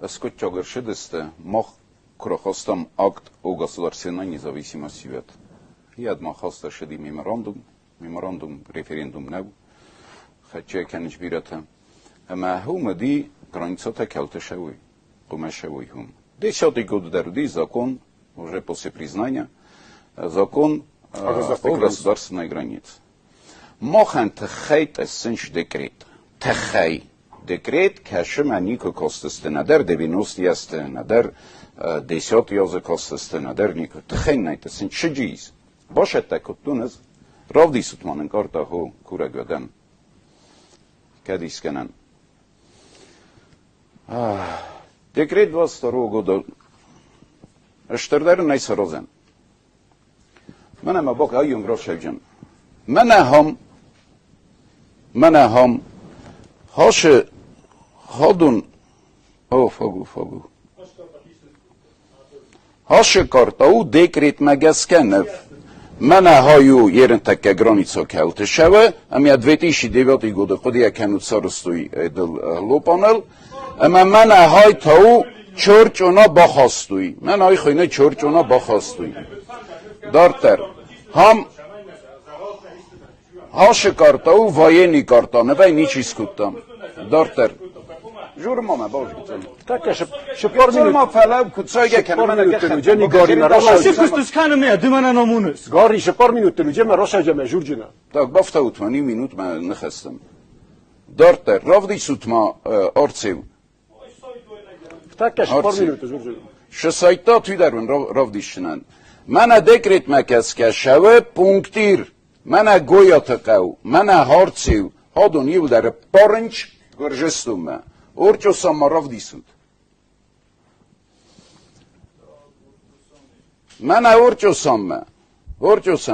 Скотча Горшедесте мах крохостам акт о государственной независимости вет. Я отмахался шеди меморандум, референдум небу. Хотя кенич бирата. Ама хумади граница келтешевой, кумешевой хум. 10-й год даруди закон, уже после признания, закон о государственной границе. Мохан тхейт эссенш декрет. Тхей. Декрет, кашемани костесте надер, 90 ясте надер, 10 язы костесте надер, нико. Тхейн найт эссенш шеджиз. Башет такот тунез, равди сутманен карта хо кура гвадан. Кадис канан. Декрет 22 года. Штардер найса розен. Мене мабок айон грошевджан. Мене хам هاش هادون فاگو هاش کارتاو دکریت مگسکنف من هایو یرن تکه گرانیسا کلت شوه اما 2009 года خودی اکنو سارستوی دل لوپانل اما من های تاو چرچ اونا بخواستوی من های خوینه چرچ اونا بخواستوی دارتر هم هاش کارتاو واینی کارتانه وی نیچی سکوتم دارتر جور ماما باش گفتم Так, шепар ما فلو کتسایگه کنه من جنی گاری نراشه Сикустус канаме, дымана номунус. گاری شپار مینوت تلوجه من راشه جمع جور جنا Так, бафта утмани минут من نخستم دارتر رافدی سوتما آرتسیو Так, шепар مینوت جور جنا شسایتا توی درون رافدیشنن من دکریت مکس که شوه پونکتیر من گویات قو من هارتسیو هادون یو در پارنچ گرجستومه اورچو ساما رافدیسود من اورچو ساما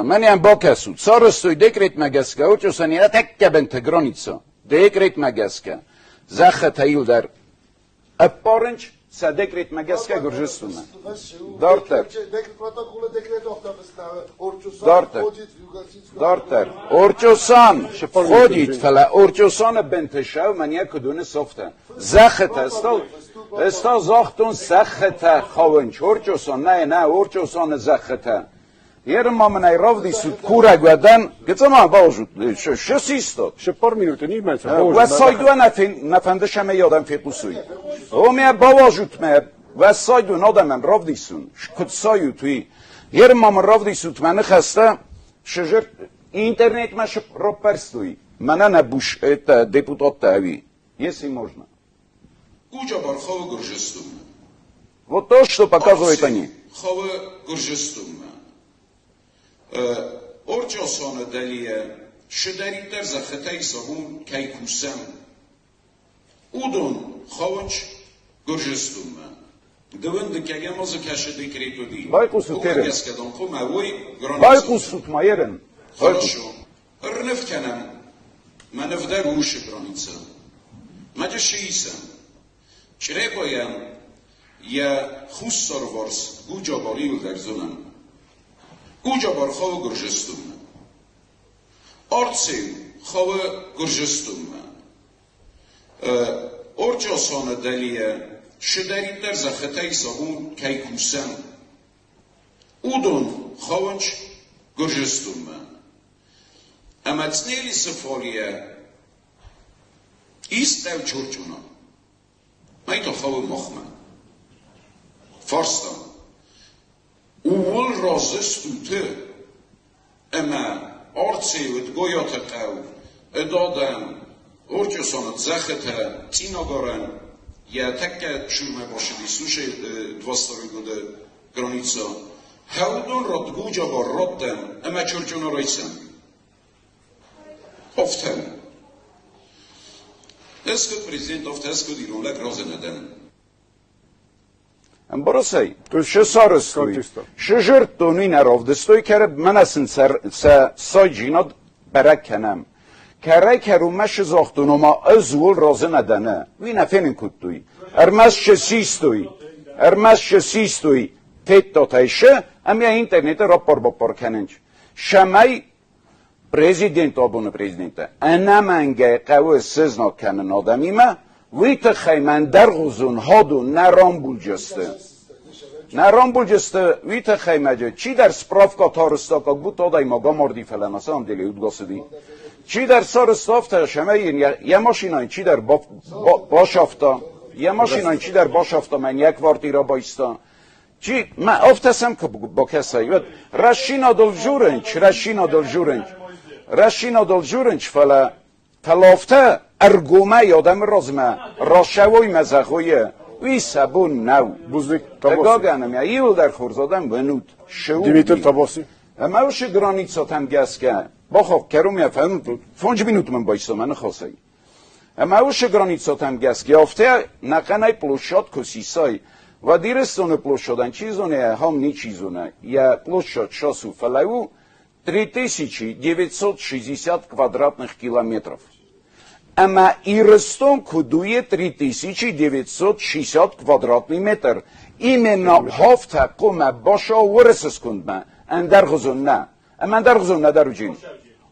من یم با کسود سارستوی دکریت مگس که اورچو سانی اتکه بنت گرانیتسا دکریت مگس که زخه تایو در پارنچ سدکریت مگس که گرجستومه دارتر اورچوسان خودید فلا اورچوسان بنتشاو من یک کدونه صفته زخت استا زاختون سخته خاونچ اورچوسان نه اورچوسان زخته یه ما من ایراودی سود کورا گودن گفتم ما باوجود شسیستاد شپار مینوت نی من و سایدو نفندشم یادم فیقوسوی او می باوجود می و سایدو نادم راودی سون کد سایو توی یه ما من راودی سود من خسته شجر интернет маш проперстуй. Мене не буш это депутат тави. Если можно. Куча бархова Гуржестум. Вот то, что показывают они. Хова Гуржестум. Орчосона далия шедаритер за хатай сагун кайкусам. Удон хавач Гуржестум. Дөвөнд кагамоз кашеде кретоди. Байкусу терен. Яскадан хомавой граница. Байкусу тмаерен. Хорошо. Рневканам. Маневдар уши граница. Маджашисам. Чребоям я хуссор ворс гуджа барил در зонам. Гуджа бархова Гуржестум. Арцев хова Гуржестум. Орчосона далия шедаритер за хатай сагун кайкусам. Удон хаванч Гуржестум. Амацнели сафария истав чурчуна. Майто хава мохма. Фарстан. Уул разыстуты. Ама арцевит гоята қав. Эдадам. Орчосанат захета. Тинагаран. Я такка чурме башеди. Слушай, 22 года граница. Хаудон рад гуджа бар раддам. Ама чурчуна райсам. Офтен. Эскот президент офтескот иронлак разенеден. Амбарасай, то шесарыстуй. Шежертуни наравдыстуй кереб менесин сайджинад برک کنم کره کرومش زاختون ما ازول رازه ندنه وی نفینین کدوی ارمز شسیستوی تیت داتایشه اما اینترنت را پر کننج شمای پریزیدنت آبون پریزیدنت انا منگه قوی سزنا کنن آدمی ما Выйта хаймен даргузун ходу нарам бульджасты. Нарам бульджасты выйта хаймаджа. Чи дар справка тарыста, как будто одай мага морди фалан асам дели удгасыди. Чи дар сарыстафта шамаyin я машина чи дар башафта. Я машина чи дар башафта мен یک квартира байста. Чи ما افتسم که با کسایی رشینا دل جورنج فلافته ارگومه یادم رازمه راشوی مزخویه وی سبون نو Buzlik تگاگنم یا ایل در خورزادم ونود شو Dimitr Tabasi. اما اوش گرانیتسا تم گس که باخو کروم یا فهم 5 minut من بایستا من خواستایی اما اوش گرانیتسا تم گس که افته نقنای پلوشات کسیسای و دیرستون площадь чизоне хамни чизоне я площадь шосу фалау 3960 квадратных километров. Ама Ирстон кудуе 3960 квадратный метр. Именно хафта кома баша ورسس кундма اندر غزون نه. اما اندر غزون نه دروجین.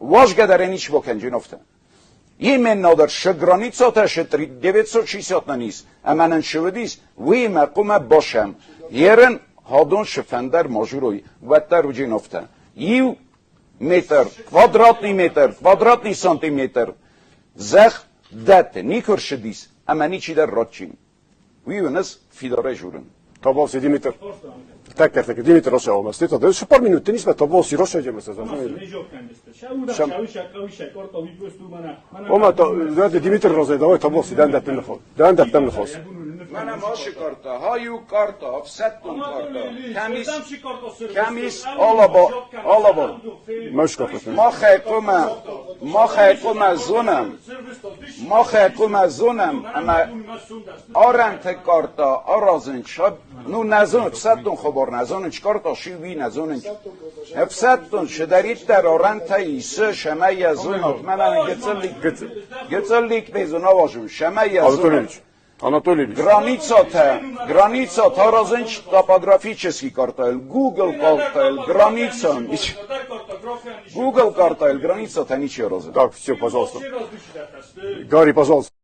واش گدرنیش بکنجین افته. Именно در شگرانیتسا تاشه 960 نیست. اما نشودیست وی مقوم باشم. یرن هادون شفندر ماجوروی و در وجین افته. یو متر kvadratni santimetr زخ دت نیکر شدیست. اما نیچی در رادچین. ویو نس فیداره جورن. Tabasi Dimitr. Teker Dimitr Roša olmaz. Teta da şu par minute nisme Tabasi Roša ćemo se znam. Oma to znate Dimitr Roša da ovaj Tabasi dan da temne khos. Dan da temne khos. من ماشی کارتا هایو کارتا افستون کارتا کمیس آلا با Maş kapatın. ما خیقوم زونم اما آرن تکارتا آرازن شب نو نزون افستون خبار نزون چکارتا شیوی نزون افستون شدرید در آرن تاییسه شمه یزون من گتلیک بیزون آواشون شمه یزون Anatolievich. Граница, таразенч топографический картель, Google картель, граница. Google картель, граница, то ничего раза. Так, все, пожалуйста. Гарри, пожалуйста.